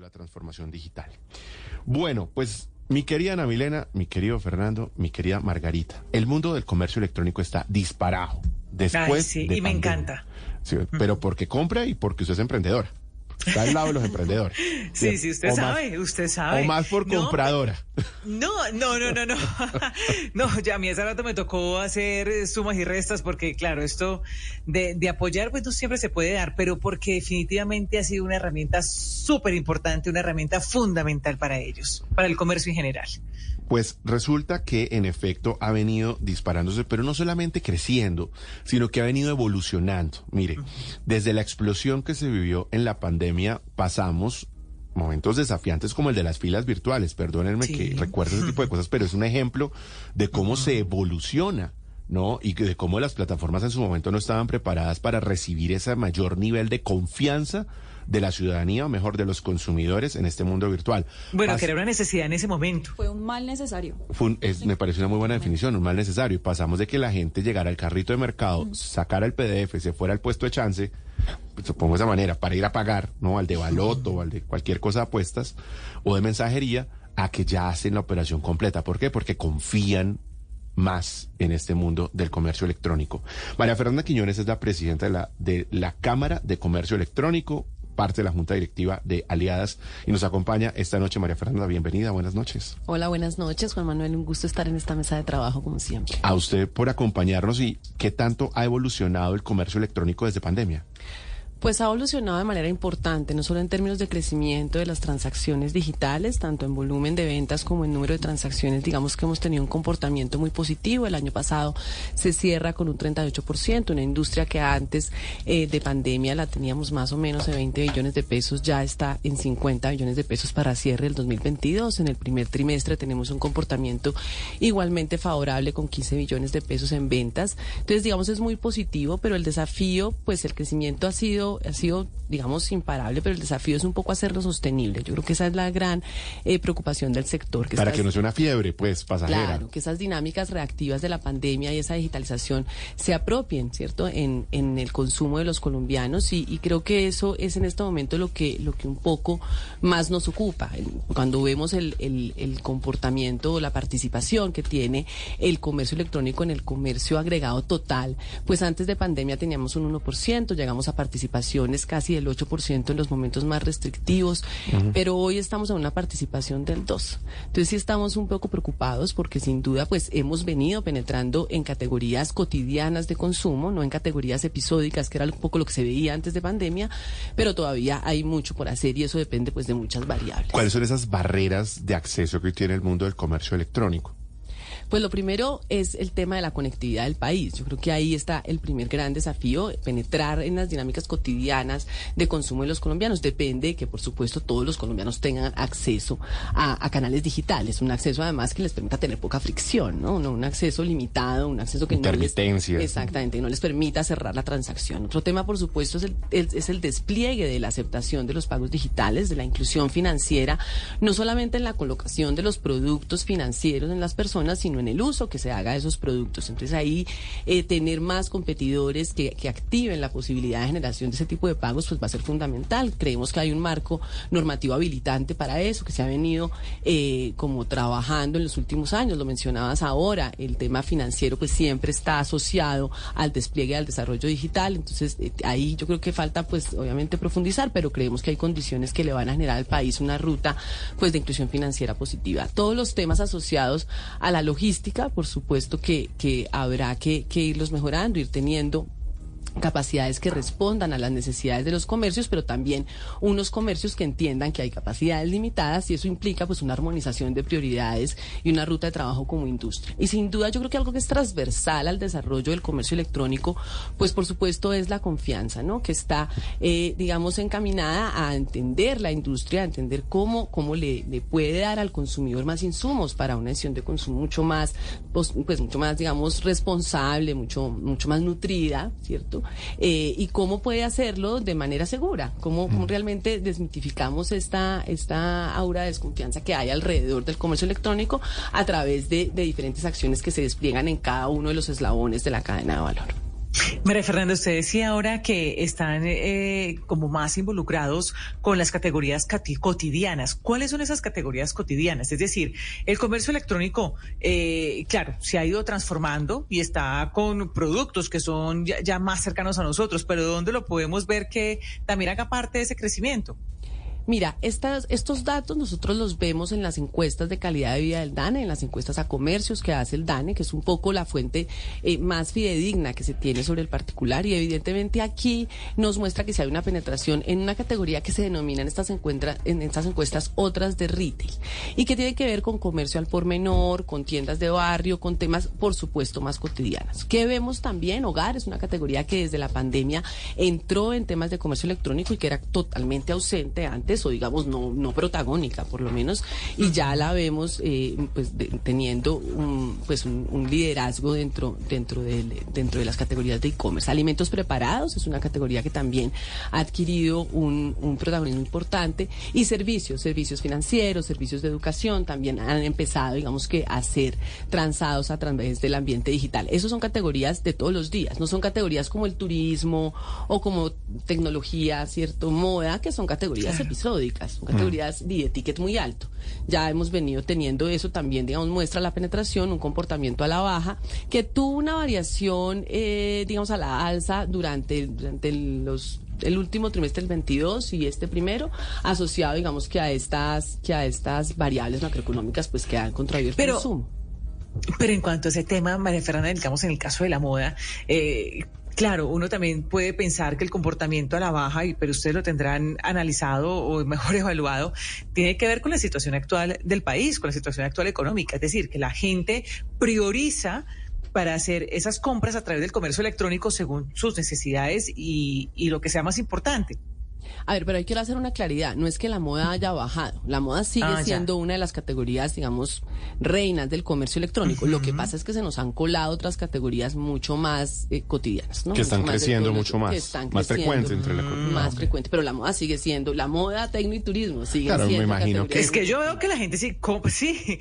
de la transformación digital. Bueno, pues mi querida Ana Milena, mi querido Fernando, mi querida Margarita, el mundo del comercio electrónico está disparado después sí, de y me pandemia. encanta. Sí, pero porque compra y porque usted es emprendedora. Está al lado de los emprendedores. Sí, sí, usted sabe, usted sabe. O más por compradora. No. No, ya a mí hace rato me tocó hacer sumas y restas porque, claro, esto de apoyar, pues no siempre se puede dar, pero porque definitivamente ha sido una herramienta súper importante, una herramienta fundamental para ellos, para el comercio en general. Pues resulta que en efecto ha venido disparándose, pero no solamente creciendo, sino que ha venido evolucionando. Mire, desde la explosión que se vivió en la pandemia pasamos momentos desafiantes como el de las filas virtuales. Perdónenme que recuerde ese tipo de cosas, pero es un ejemplo de cómo se evoluciona, ¿no? Y de cómo las plataformas en su momento no estaban preparadas para recibir ese mayor nivel de confianza de la ciudadanía, o mejor, de los consumidores en este mundo virtual. Bueno, que era una necesidad en ese momento. Fue un mal necesario. Me parece una muy buena definición, un mal necesario. Pasamos de que la gente llegara al carrito de mercado, sacara el PDF, se fuera al puesto de chance, pues, supongo de esa manera, para ir a pagar, ¿no? Al de Baloto o al de cualquier cosa de apuestas o de mensajería, a que ya hacen la operación completa. ¿Por qué? Porque confían más en este mundo del comercio electrónico. María Fernanda Quiñones es la presidenta de la Cámara de Comercio Electrónico, parte de la Junta Directiva de Aliadas, y nos acompaña esta noche. María Fernanda, bienvenida, buenas noches. Hola, buenas noches, Juan Manuel, un gusto estar en esta mesa de trabajo como siempre. A usted por acompañarnos. ¿Y qué tanto ha evolucionado el comercio electrónico desde pandemia? Pues ha evolucionado de manera importante, no solo en términos de crecimiento de las transacciones digitales, tanto en volumen de ventas como en número de transacciones. Digamos que hemos tenido un comportamiento muy positivo. El año pasado se cierra con un 38%, una industria que antes de pandemia la teníamos más o menos de 20 billones de pesos, ya está en 50 billones de pesos para cierre del 2022. En el primer trimestre tenemos un comportamiento igualmente favorable con 15 billones de pesos en ventas. Entonces, digamos, es muy positivo, pero el desafío, pues el crecimiento ha sido, digamos, imparable, pero el desafío es un poco hacerlo sostenible. Yo creo que esa es la gran preocupación del sector. Para que no sea una fiebre, pues, pasajera. Claro, que esas dinámicas reactivas de la pandemia y esa digitalización se apropien, ¿cierto?, en el consumo de los colombianos, y creo que eso es en este momento lo que un poco más nos ocupa. Cuando vemos el comportamiento o la participación que tiene el comercio electrónico en el comercio agregado total, pues antes de pandemia teníamos un 1%, llegamos a participaciones casi del 8% en los momentos más restrictivos, pero hoy estamos en una participación del 2%. Entonces sí estamos un poco preocupados porque sin duda pues hemos venido penetrando en categorías cotidianas de consumo, no en categorías episódicas, que era un poco lo que se veía antes de pandemia, pero todavía hay mucho por hacer y eso depende pues de muchas variables. ¿Cuáles son esas barreras de acceso que tiene el mundo del comercio electrónico? Pues lo primero es el tema de la conectividad del país. Yo creo que ahí está el primer gran desafío, penetrar en las dinámicas cotidianas de consumo de los colombianos. Depende de que, por supuesto, todos los colombianos tengan acceso a canales digitales, un acceso además que les permita tener poca fricción, ¿no? No un acceso limitado, un acceso que intermitencia. No les permita cerrar la transacción. Otro tema, por supuesto, es el despliegue de la aceptación de los pagos digitales, de la inclusión financiera, no solamente en la colocación de los productos financieros en las personas, sino en el uso que se haga de esos productos. Entonces ahí tener más competidores que activen la posibilidad de generación de ese tipo de pagos pues va a ser fundamental. Creemos que hay un marco normativo habilitante para eso, que se ha venido como trabajando en los últimos años. Lo mencionabas ahora, el tema financiero pues siempre está asociado al despliegue, al desarrollo digital. Entonces ahí yo creo que falta pues obviamente profundizar, pero creemos que hay condiciones que le van a generar al país una ruta pues de inclusión financiera positiva. Todos los temas asociados a la logística, por supuesto que habrá que irlos mejorando, ir teniendo capacidades que respondan a las necesidades de los comercios, pero también unos comercios que entiendan que hay capacidades limitadas, y eso implica pues una armonización de prioridades y una ruta de trabajo como industria. Y sin duda yo creo que algo que es transversal al desarrollo del comercio electrónico, pues por supuesto es la confianza, ¿no? Que está, digamos, encaminada a entender la industria, a entender cómo le puede dar al consumidor más insumos para una decisión de consumo mucho más, pues mucho más, digamos, responsable, mucho más nutrida, ¿cierto? Y cómo puede hacerlo de manera segura, cómo realmente desmitificamos esta aura de desconfianza que hay alrededor del comercio electrónico a través de diferentes acciones que se despliegan en cada uno de los eslabones de la cadena de valor. María Fernanda, usted decía ahora que están como más involucrados con las categorías cotidianas. ¿Cuáles son esas categorías cotidianas? Es decir, el comercio electrónico, claro, se ha ido transformando y está con productos que son ya más cercanos a nosotros, pero ¿dónde lo podemos ver que también haga parte de ese crecimiento? Mira, estos datos nosotros los vemos en las encuestas de calidad de vida del DANE, en las encuestas a comercios que hace el DANE, que es un poco la fuente más fidedigna que se tiene sobre el particular, y evidentemente aquí nos muestra que si hay una penetración en una categoría que se denomina en estas encuestas otras de retail, y que tiene que ver con comercio al por menor, con tiendas de barrio, con temas por supuesto más cotidianos. ¿Qué vemos también? Hogar es una categoría que desde la pandemia entró en temas de comercio electrónico y que era totalmente ausente antes, o digamos no protagónica por lo menos, y ya la vemos teniendo un liderazgo dentro de las categorías de e-commerce. Alimentos preparados es una categoría que también ha adquirido un protagonismo importante, y servicios financieros, servicios de educación también han empezado, digamos que, a ser transados a través del ambiente digital. Esos son categorías de todos los días, no son categorías como el turismo o como tecnología, cierto, moda, que son categorías episódicas, son categorías de ticket muy alto. Ya hemos venido teniendo eso también, digamos, muestra la penetración, un comportamiento a la baja, que tuvo una variación, digamos, a la alza durante el último trimestre del 22 y este primero, asociado, digamos, que a estas variables macroeconómicas, pues, que han contraído el consumo. Pero en cuanto a ese tema, María Fernanda, digamos, en el caso de la moda, claro, uno también puede pensar que el comportamiento a la baja, pero ustedes lo tendrán analizado o mejor evaluado, tiene que ver con la situación actual del país, con la situación actual económica. Es decir, que la gente prioriza para hacer esas compras a través del comercio electrónico según sus necesidades y lo que sea más importante. A ver, pero hay que hacer una claridad. No es que la moda haya bajado. La moda sigue siendo una de las categorías, digamos, reinas del comercio electrónico. Lo que pasa es que se nos han colado otras categorías mucho más cotidianas, ¿no? Que están creciendo mucho más. Más frecuentes entre la más frecuente. Pero la moda sigue siendo, la moda, tecno y turismo sigue siendo. Me imagino que es que yo veo que la gente sí,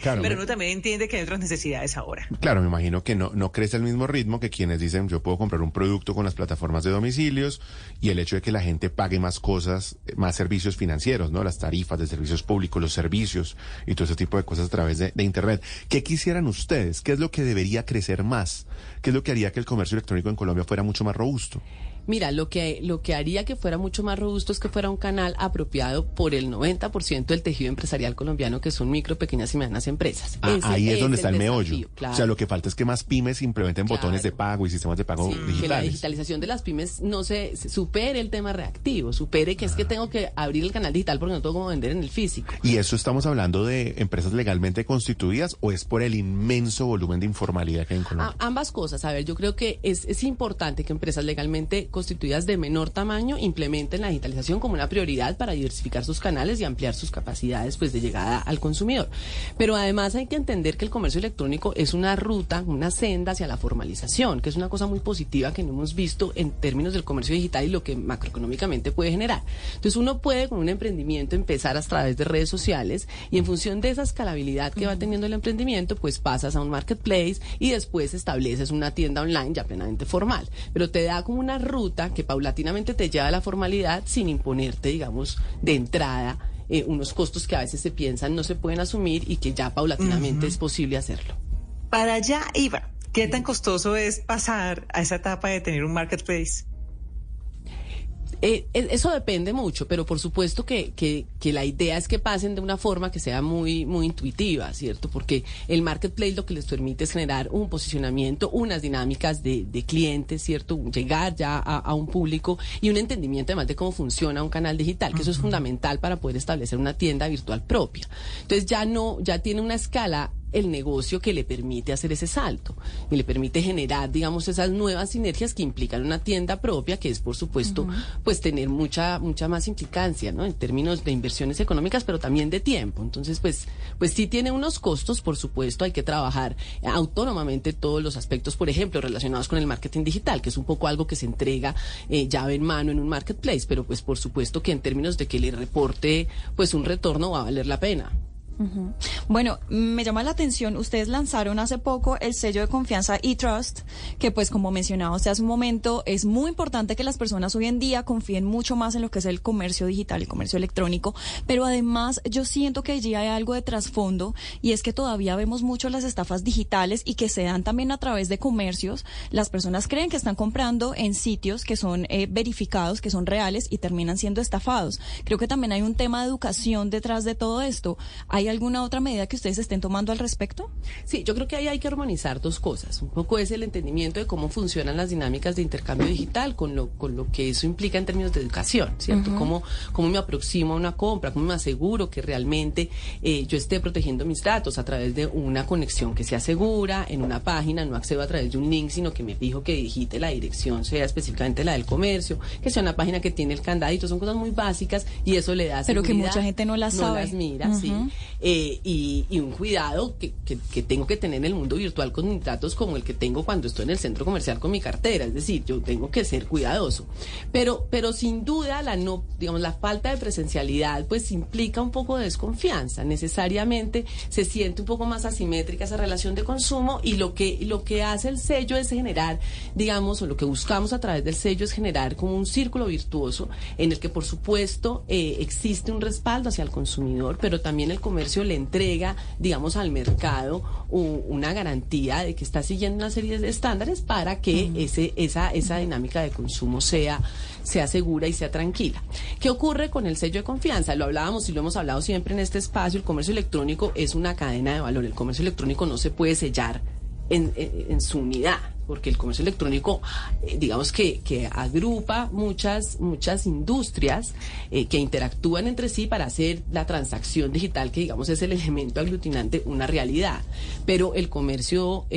claro, pero uno también entiende que hay otras necesidades ahora. Claro, me imagino que no crece al mismo ritmo que quienes dicen, yo puedo comprar un producto con las plataformas de domicilios, y el hecho de que la gente pague más cosas, más servicios financieros, ¿no? Las tarifas de servicios públicos, los servicios y todo ese tipo de cosas a través de Internet. ¿Qué quisieran ustedes? ¿Qué es lo que debería crecer más? ¿Qué es lo que haría que el comercio electrónico en Colombia fuera mucho más robusto? Mira, lo que haría que fuera mucho más robusto es que fuera un canal apropiado por el 90% del tejido empresarial colombiano, que son micro, pequeñas y medianas empresas. Ahí es donde está el meollo. Claro. O sea, lo que falta es que más pymes implementen botones de pago y sistemas de pago digitales. Que la digitalización de las pymes no se supere el tema reactivo, supere que es que tengo que abrir el canal digital porque no tengo cómo vender en el físico. ¿Y eso estamos hablando de empresas legalmente constituidas o es por el inmenso volumen de informalidad que hay en Colombia? Ambas cosas. A ver, yo creo que es importante que empresas legalmente constituidas de menor tamaño implementen la digitalización como una prioridad para diversificar sus canales y ampliar sus capacidades, pues, de llegada al consumidor. Pero además hay que entender que el comercio electrónico es una ruta, una senda hacia la formalización, que es una cosa muy positiva que no hemos visto en términos del comercio digital y lo que macroeconómicamente puede generar. Entonces uno puede con un emprendimiento empezar a través de redes sociales, y en función de esa escalabilidad que va teniendo el emprendimiento, pues pasas a un marketplace y después estableces una tienda online ya plenamente formal. Pero te da como una ruta que paulatinamente te lleva a la formalidad sin imponerte, digamos, de entrada unos costos que a veces se piensan no se pueden asumir y que ya paulatinamente es posible hacerlo. Para allá iba. ¿Qué tan costoso es pasar a esa etapa de tener un marketplace? Eso depende mucho, pero por supuesto que la idea es que pasen de una forma que sea muy, muy intuitiva, ¿cierto? Porque el marketplace lo que les permite es generar un posicionamiento, unas dinámicas de clientes, ¿cierto? Llegar ya a un público y un entendimiento además de cómo funciona un canal digital, que eso es fundamental para poder establecer una tienda virtual propia. Entonces ya tiene una escala el negocio que le permite hacer ese salto y le permite generar, digamos, esas nuevas sinergias que implican una tienda propia, que es, por supuesto, pues tener mucha más implicancia, ¿no? En términos de inversiones económicas, pero también de tiempo. Entonces, pues sí tiene unos costos, por supuesto, hay que trabajar autónomamente todos los aspectos, por ejemplo, relacionados con el marketing digital, que es un poco algo que se entrega llave en mano en un marketplace, pero pues por supuesto que en términos de que le reporte pues un retorno va a valer la pena. Bueno, me llama la atención, ustedes lanzaron hace poco el sello de confianza eTrust, que pues como mencionaba usted hace un momento, es muy importante que las personas hoy en día confíen mucho más en lo que es el comercio digital, el comercio electrónico, pero además yo siento que allí hay algo de trasfondo y es que todavía vemos mucho las estafas digitales y que se dan también a través de comercios. Las personas creen que están comprando en sitios que son verificados, que son reales y terminan siendo estafados. Creo que también hay un tema de educación detrás de todo esto. ¿Hay alguna otra medida que ustedes estén tomando al respecto? Sí, yo creo que ahí hay que armonizar dos cosas. Un poco es el entendimiento de cómo funcionan las dinámicas de intercambio digital con lo que eso implica en términos de educación, ¿cierto? Cómo me aproximo a una compra, cómo me aseguro que realmente yo esté protegiendo mis datos a través de una conexión que sea segura, en una página, no accedo a través de un link, sino que me fijo que digite la dirección, sea específicamente la del comercio, que sea una página que tiene el candadito, son cosas muy básicas y eso le da seguridad. Pero que mucha gente no las sabe. No las mira, sí. Y un cuidado que tengo que tener en el mundo virtual con mis datos como el que tengo cuando estoy en el centro comercial con mi cartera, es decir, yo tengo que ser cuidadoso. Pero sin duda la falta de presencialidad pues implica un poco de desconfianza, necesariamente se siente un poco más asimétrica esa relación de consumo y lo que hace el sello es generar, o lo que buscamos a través del sello es generar como un círculo virtuoso en el que por supuesto existe un respaldo hacia el consumidor, pero también el comercio le entrega, al mercado una garantía de que está siguiendo una serie de estándares para que esa dinámica de consumo sea segura y sea tranquila. ¿Qué ocurre con el sello de confianza? Lo hablábamos y lo hemos hablado siempre en este espacio. El comercio electrónico es una cadena de valor. El comercio electrónico no se puede sellar en su unidad, porque el comercio electrónico, que agrupa muchas industrias que interactúan entre sí para hacer la transacción digital, que es el elemento aglutinante, una realidad. Pero el comercio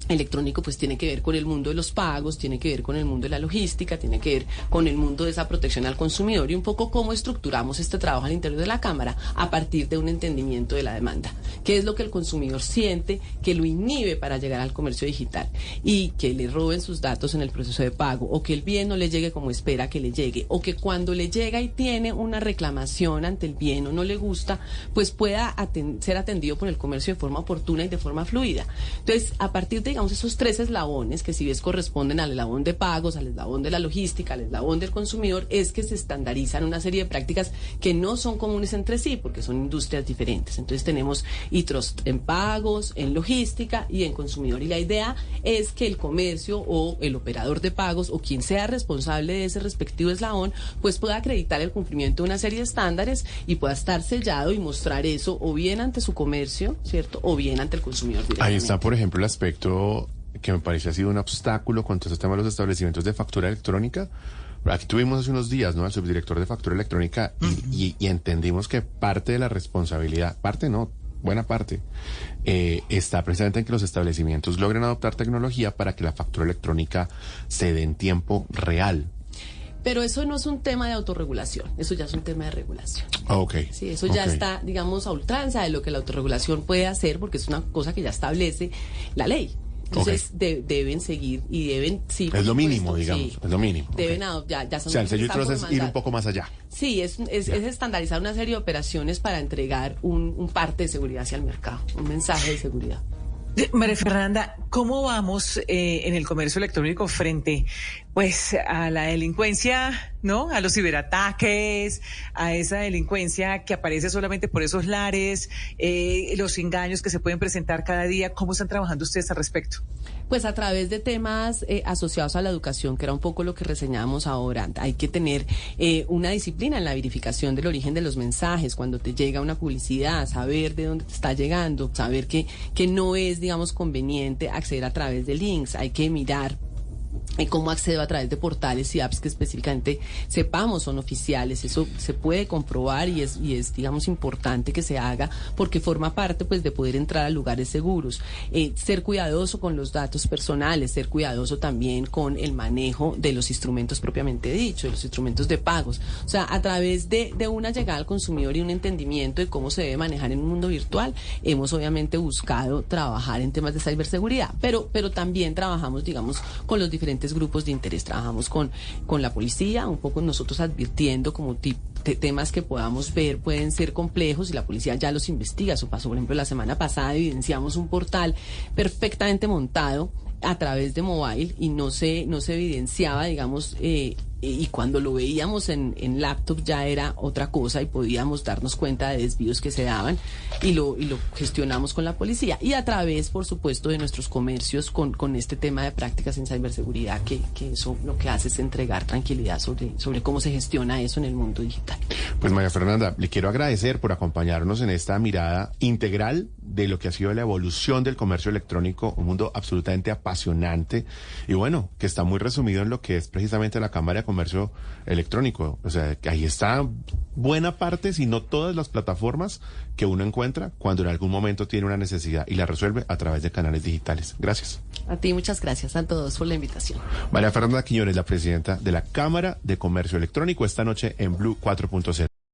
electrónico pues tiene que ver con el mundo de los pagos, tiene que ver con el mundo de la logística, tiene que ver con el mundo de esa protección al consumidor y un poco cómo estructuramos este trabajo al interior de la Cámara a partir de un entendimiento de la demanda. ¿Qué es lo que el consumidor siente que lo inhibe para llegar al comercio digital? Y que le roben sus datos en el proceso de pago, o que el bien no le llegue como espera que le llegue, o que cuando le llega y tiene una reclamación ante el bien o no le gusta, pues pueda ser atendido por el comercio de forma oportuna y de forma fluida. Entonces, a partir de esos tres eslabones que si ves corresponden al eslabón de pagos, al eslabón de la logística, al eslabón del consumidor, es que se estandarizan una serie de prácticas que no son comunes entre sí porque son industrias diferentes. Entonces tenemos eTrust en pagos, en logística y en consumidor. Y la idea es que el comercio o el operador de pagos o quien sea responsable de ese respectivo eslabón pues pueda acreditar el cumplimiento de una serie de estándares y pueda estar sellado y mostrar eso o bien ante su comercio, ¿cierto? O bien ante el consumidor directamente. Ahí está, por ejemplo, el aspecto que me parece ha sido un obstáculo con todo este tema de los establecimientos de factura electrónica. Aquí tuvimos hace unos días, al subdirector de factura electrónica y entendimos que parte de la responsabilidad, buena parte, está precisamente en que los establecimientos logren adoptar tecnología para que la factura electrónica se dé en tiempo real. Pero eso no es un tema de autorregulación, eso ya es un tema de regulación. Okay. Sí, eso ya está, a ultranza de lo que la autorregulación puede hacer, porque es una cosa que ya establece la ley. Entonces deben seguir y deben, sí. Es lo mínimo, es lo mínimo. Deben ya son. O sea, el sello es ir un poco más allá. Sí, es estandarizar una serie de operaciones para entregar un parte de seguridad hacia el mercado, un mensaje de seguridad. María Fernanda, ¿cómo vamos en el comercio electrónico frente a la delincuencia, ¿no? A los ciberataques, a esa delincuencia que aparece solamente por esos lares, los engaños que se pueden presentar cada día? ¿Cómo están trabajando ustedes al respecto? Pues a través de temas asociados a la educación, que era un poco lo que reseñábamos ahora. Hay que tener una disciplina en la verificación del origen de los mensajes. Cuando te llega una publicidad, saber de dónde te está llegando, saber que no es, conveniente acceder a través de links. Hay que mirar cómo accedo a través de portales y apps que específicamente sepamos son oficiales. Eso se puede comprobar y es importante que se haga porque forma parte de poder entrar a lugares seguros. Ser cuidadoso con los datos personales, ser cuidadoso también con el manejo de los instrumentos propiamente dicho, de los instrumentos de pagos. O sea, a través de una llegada al consumidor y un entendimiento de cómo se debe manejar en un mundo virtual, hemos obviamente buscado trabajar en temas de ciberseguridad, pero también trabajamos, con los diferentes diferentes grupos de interés. Trabajamos con la policía, un poco nosotros advirtiendo como temas que podamos ver pueden ser complejos y la policía ya los investiga. Eso pasó, por ejemplo, la semana pasada evidenciamos un portal perfectamente montado a través de mobile y no se evidenciaba, digamos, y cuando lo veíamos en laptop ya era otra cosa y podíamos darnos cuenta de desvíos que se daban y lo gestionamos con la policía y a través, por supuesto, de nuestros comercios con este tema de prácticas en ciberseguridad que eso lo que hace es entregar tranquilidad sobre cómo se gestiona eso en el mundo digital. Pues María Fernanda, le quiero agradecer por acompañarnos en esta mirada integral de lo que ha sido la evolución del comercio electrónico, un mundo absolutamente apasionante y bueno, que está muy resumido en lo que es precisamente la Cámara de Comercio Electrónico. O sea, que ahí está buena parte, si no todas las plataformas que uno encuentra cuando en algún momento tiene una necesidad y la resuelve a través de canales digitales. Gracias. A ti muchas gracias a todos por la invitación. María Fernanda Quiñones, la presidenta de la Cámara de Comercio Electrónico, esta noche en Blue 4.0.